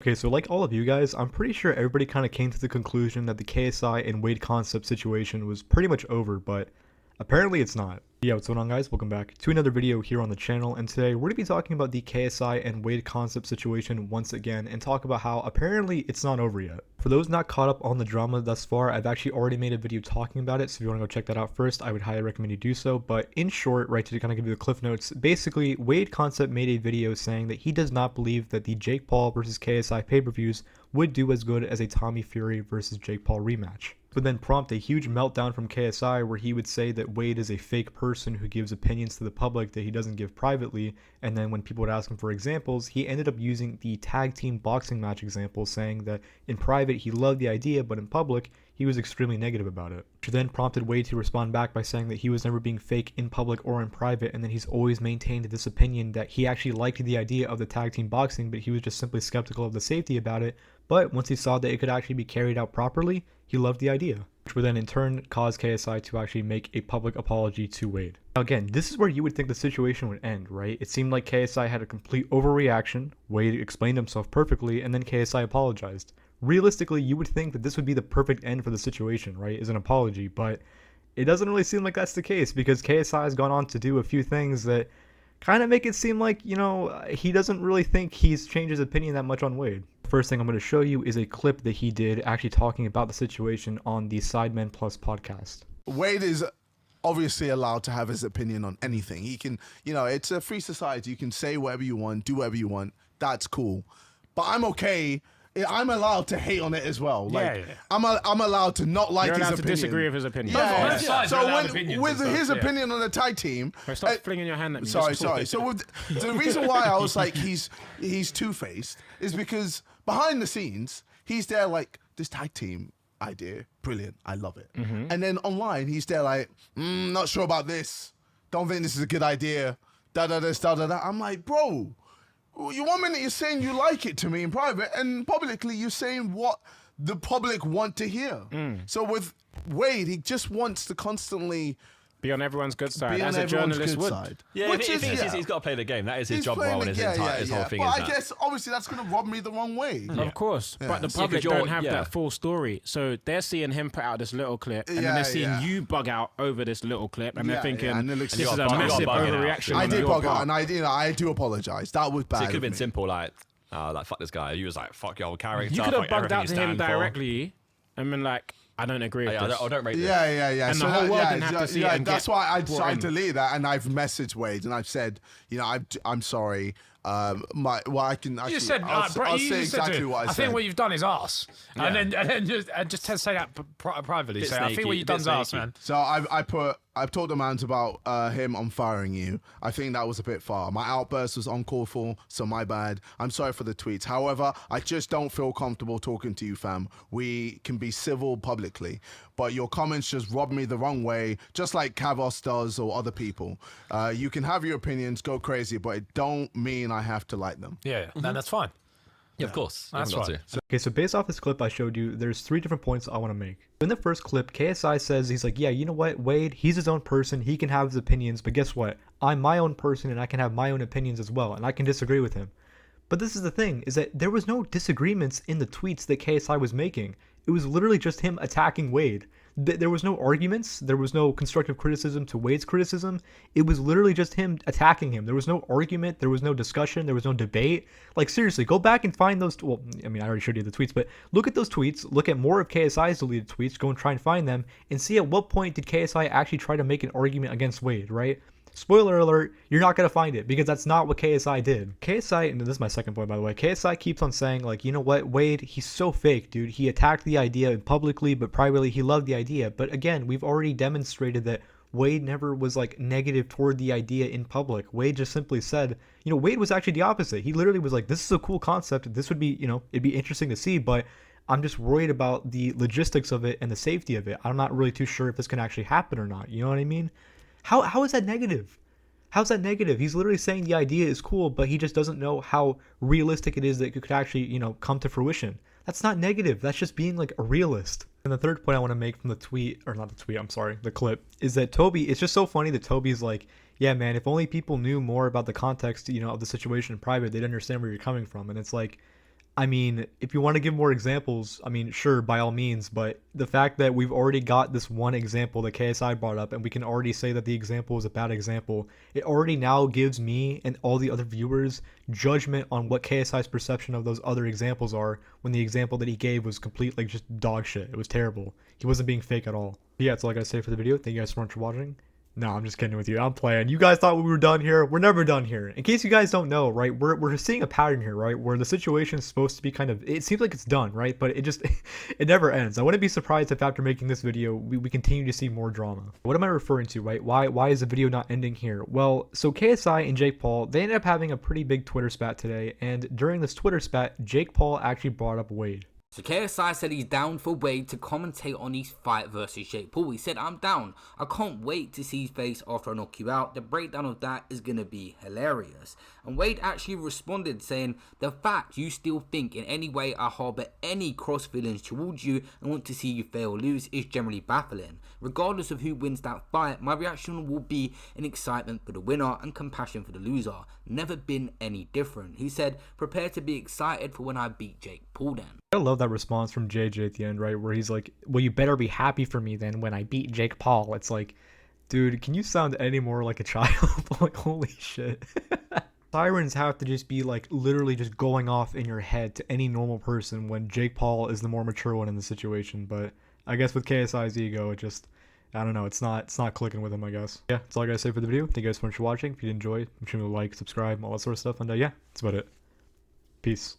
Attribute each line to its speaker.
Speaker 1: Okay, so like all of you guys, I'm pretty sure everybody kind of came to the conclusion that the KSI and Wade Concept situation was pretty much over, but apparently it's not. Yeah, what's going on, guys? Welcome back to another video here on the channel, and today we're going to be talking about the KSI and Wade Concept situation once again and talk about how apparently it's not over yet. For those not caught up on the drama thus far, I've actually already made a video talking about it, so if you want to go check that out first, I would highly recommend you do so. But in short, right, to kind of give you the cliff notes, basically Wade Concept made a video saying that he does not believe that the Jake Paul versus KSI pay-per-views would do as good as a Tommy Furry versus Jake Paul rematch. Would then prompt a huge meltdown from KSI where he would say that Wade is a fake person who gives opinions to the public that he doesn't give privately, and then when people would ask him for examples, he ended up using the tag team boxing match example, saying that in private he loved the idea, but in public he was extremely negative about it. Which then prompted Wade to respond back by saying that he was never being fake in public or in private, and that he's always maintained this opinion that he actually liked the idea of the tag team boxing, but he was just simply skeptical of the safety about it. But once he saw that it could actually be carried out properly, he loved the idea, which would then in turn cause KSI to actually make a public apology to Wade. Now again, this is where you would think the situation would end, right? It seemed like KSI had a complete overreaction, Wade explained himself perfectly, and then KSI apologized. Realistically, you would think that this would be the perfect end for the situation, right? Is an apology, but it doesn't really seem like that's the case because KSI has gone on to do a few things that kind of make it seem like, you know, he doesn't really think he's changed his opinion that much on Wade. First thing I'm going to show you is a clip that he did actually talking about the situation on the Sidemen Plus podcast.
Speaker 2: Wade is obviously allowed to have his opinion on anything. He can, you know, it's a free society. You can say whatever you want, do whatever you want. That's cool. But I'm okay. I'm allowed to hate on it as well. Like, yeah. I'm allowed to not like his opinion. You're allowed to
Speaker 3: disagree with his opinion.
Speaker 2: Yeah. So with his opinion on the tag team,
Speaker 3: stop flinging your hand at me.
Speaker 2: Sorry. So with the reason why I was like he's two-faced is because behind the scenes he's there like, this tag team idea, brilliant, I love it. And then online he's there like, not sure about this. Don't think this is a good idea. I'm like, bro. You 1 minute you're saying you like it to me in private, and publicly you're saying what the public want to hear. So with Wade, he just wants to constantly
Speaker 3: be on everyone's good side, as a journalist would.
Speaker 4: Yeah, he's got to play the game. That is his job role, and his whole thing.
Speaker 2: But I guess obviously that's going to rub me the wrong way.
Speaker 3: Of course, but the public don't have that full story, so they're seeing him put out this little clip, and then they're seeing you bug out over this little clip, and they're thinking this is a massive overreaction.
Speaker 2: I did bug out, and I do apologize. That was bad.
Speaker 4: So it could have been simple, like fuck this guy. You was like, fuck your character.
Speaker 3: You could have bugged out to him directly, and been like, I don't agree with this.
Speaker 4: I don't rate this.
Speaker 2: Yeah.
Speaker 3: And the whole world didn't have to see it. And
Speaker 2: that's why I decided to delete that, and I've messaged Wade, and I've said, you know, I'm sorry. I can actually,
Speaker 5: you said,
Speaker 2: I'll say exactly what I said.
Speaker 5: I think what you've done is arse. And then just say that privately. Say, I think what you've done is arse, man.
Speaker 2: So I've told the mans about him on firing you. I think that was a bit far. My outburst was uncalled for, so my bad. I'm sorry for the tweets. However, I just don't feel comfortable talking to you, fam. We can be civil publicly, but your comments just rub me the wrong way, just like Kavos does or other people. You can have your opinions, go crazy, but it don't mean I have to like them.
Speaker 5: Yeah, that's fine.
Speaker 4: Yeah, of course.
Speaker 5: That's right.
Speaker 1: Okay, so based off this clip I showed you, there's 3 different points I want to make. In the first clip, KSI says, he's like, yeah, you know what, Wade, he's his own person, he can have his opinions, but guess what? I'm my own person and I can have my own opinions as well, and I can disagree with him. But this is the thing, is that there was no disagreements in the tweets that KSI was making. It was literally just him attacking Wade. There was no arguments. There was no constructive criticism to Wade's criticism. It was literally just him attacking him. There was no argument. There was no discussion. There was no debate. Like, seriously, go back and find those. Well, I mean, I already showed you the tweets, but look at those tweets. Look at more of KSI's deleted tweets. Go and try and find them and see at what point did KSI actually try to make an argument against Wade, right? Spoiler alert, you're not going to find it because that's not what KSI did. KSI, and this is my second point, by the way, KSI keeps on saying, like, you know what, Wade, he's so fake, dude. He attacked the idea publicly, but privately he loved the idea. But again, we've already demonstrated that Wade never was, like, negative toward the idea in public. Wade just simply said, you know, Wade was actually the opposite. He literally was like, this is a cool concept. This would be, you know, it'd be interesting to see, but I'm just worried about the logistics of it and the safety of it. I'm not really too sure if this can actually happen or not. You know what I mean? How is that negative? How's that negative? He's literally saying the idea is cool, but he just doesn't know how realistic it is that it could actually, you know, come to fruition. That's not negative. That's just being like a realist. And the third point I want to make from the tweet, or not the tweet, I'm sorry, the clip, is that Toby, it's just so funny that Toby's like, yeah, man, if only people knew more about the context, you know, of the situation in private, they'd understand where you're coming from. And it's like, I mean, if you want to give more examples, I mean, sure, by all means, but the fact that we've already got this one example that KSI brought up, and we can already say that the example is a bad example, it already now gives me and all the other viewers judgment on what KSI's perception of those other examples are, when the example that he gave was complete, like, just dog shit. It was terrible. He wasn't being fake at all. But yeah, that's all I gotta say for the video. Thank you guys so much for watching. No, I'm just kidding with you. I'm playing. You guys thought we were done here. We're never done here. In case you guys don't know, right, we're seeing a pattern here, right, where the situation is supposed to be kind of, it seems like it's done, right, but it just, it never ends. I wouldn't be surprised if after making this video, we continue to see more drama. What am I referring to, right? Why is the video not ending here? Well, so KSI and Jake Paul, they ended up having a pretty big Twitter spat today, and during this Twitter spat, Jake Paul actually brought up Wade.
Speaker 6: So KSI said he's down for Wade to commentate on his fight versus Jake Paul. He said, I'm down. I can't wait to see his face after I knock you out. The breakdown of that is going to be hilarious. And Wade actually responded saying, the fact you still think in any way I harbour any cross feelings towards you and want to see you fail or lose is generally baffling. Regardless of who wins that fight, my reaction will be an excitement for the winner and compassion for the loser. Never been any different. He said, prepare to be excited for when I beat Jake Paul then.
Speaker 1: I love that response from JJ at the end, right, where he's like, well, you better be happy for me then when I beat Jake Paul. It's like, dude, can you sound any more like a child? Like, holy shit. Sirens have to just be like literally just going off in your head to any normal person when Jake Paul is the more mature one in the situation. But I guess with KSI's ego, it just, I don't know, it's not clicking with him, I guess. Yeah, that's all I gotta say for the video. Thank you guys so much for watching. If you did enjoy, make sure to like, subscribe, all that sort of stuff. And yeah, that's about it. Peace.